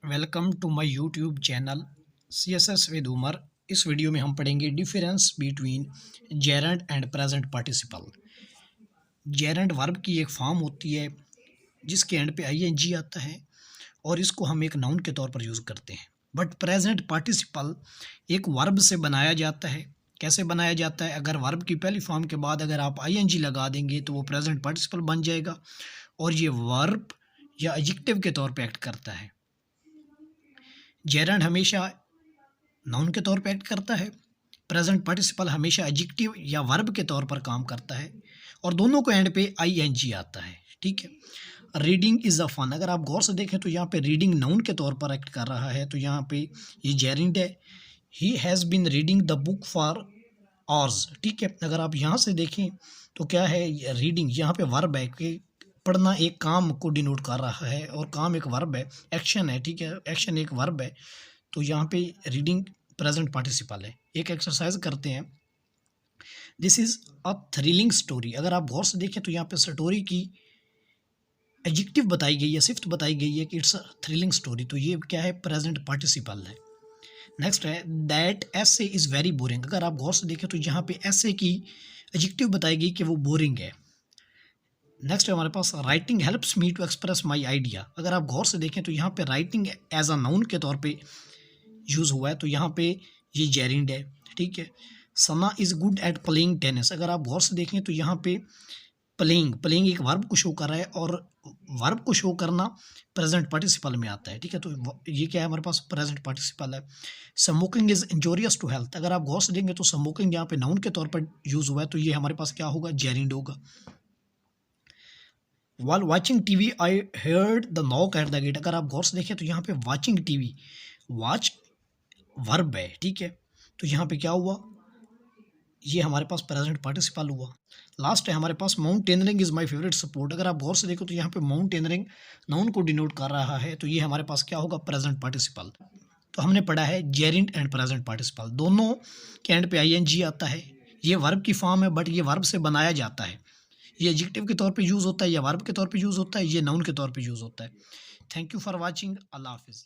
Welcome to my YouTube channel CSS with Umar. इस video में हम पढ़ेंगे difference between gerund and present participle. Gerund verb की एक फॉर्म होती है जिसके एंड पे ing आता है और इसको हम एक नाउन के तौर पर यूज़ करते हैं। बट प्रेजेंट पार्टिसिपल एक वर्ब से बनाया जाता है। कैसे बनाया जाता है? अगर वर्ब की पहली फॉर्म के बाद अगर आप ing लगा देंगे तो वो प्रेजेंट पार्टिसिपल बन जाएगा और ये वर्ब या एडजेक्टिव के तौर पे एक्ट करता है। जेरेंड हमेशा नाउन के तौर पे एक्ट करता है, प्रेजेंट पार्टिसिपल हमेशा एडजेक्टिव या वर्ब के तौर पर काम करता है और दोनों को एंड पे ing आता है। ठीक है। रीडिंग इज़ अ फन, अगर आप गौर से देखें तो यहाँ पे रीडिंग नाउन के तौर पर एक्ट कर रहा है, तो यहाँ पे ये जेरेंड है। He has been reading the book for hours. ठीक है। अगर आप यहाँ से देखें तो क्या है, रीडिंग यहाँ पे वर्ब है कि पढ़ना एक काम को डिनोट कर रहा है और काम एक वर्ब है, एक्शन है। ठीक है। एक्शन एक वर्ब है, तो यहाँ पे रीडिंग प्रेजेंट पार्टिसिपल है। एक एक्सरसाइज करते हैं। This is a thrilling story, अगर आप गौर से देखें तो यहाँ पे स्टोरी की एडजेक्टिव बताई गई है, सिफ्त बताई गई है कि इट्स अ थ्रिलिंग स्टोरी, तो ये क्या है, प्रेजेंट पार्टिसिपल है। नेक्स्ट है दैट ऐसे इज़ वेरी बोरिंग, अगर आप गौर से देखें तो यहाँ पे ऐसे की एडजेक्टिव बताई गई कि वो बोरिंग है। नेक्स्ट है हमारे पास writing helps me to express my idea, अगर आप गौर से देखें तो यहाँ पे राइटिंग एज अ नाउन के तौर पे यूज़ हुआ है, तो यहाँ पे ये जेरिंड है। ठीक है। Sana is good at playing tennis, अगर आप गौर से देखें तो यहाँ पे प्लेइंग एक वर्ब को शो कर रहा है और वर्ब को शो करना प्रेजेंट पार्टिसिपल में आता है। ठीक है। तो ये क्या है, हमारे पास प्रेजेंट पार्टिसिपल है। Smoking is injurious to health, अगर आप गौर से देखेंगे तो स्मोकिंग यहाँ पे नाउन के तौर पर यूज़ हुआ है, तो ये हमारे पास क्या होगा, जेरिंड होगा। While watching TV, I heard the knock at the gate, अगर आप गौर से देखें तो यहाँ पे watching TV, watch वर्ब है। ठीक है। तो यहाँ पे क्या हुआ, ये हमारे पास प्रेजेंट पार्टिसिपल हुआ। लास्ट है हमारे पास mountaineering is my favourite sport, अगर आप गौर से देखो तो यहाँ पे माउंटेनियरिंग नाउन को डिनोट कर रहा है, तो ये हमारे पास क्या होगा, प्रेजेंट पार्टिसिपल। तो हमने पढ़ा है जेरिंड एंड प्रेजेंट पार्टिसिपल, दोनों के एंड पे ing आता है। ये वर्ब की फॉर्म है बट ये वर्ब से बनाया जाता है। ये एडजेक्टिव के तौर पे यूज़ होता है या वर्ब के तौर पे यूज़ होता है, ये नाउन के तौर पे यूज़ होता है। Thank you for watching. अल्लाह हाफिज़।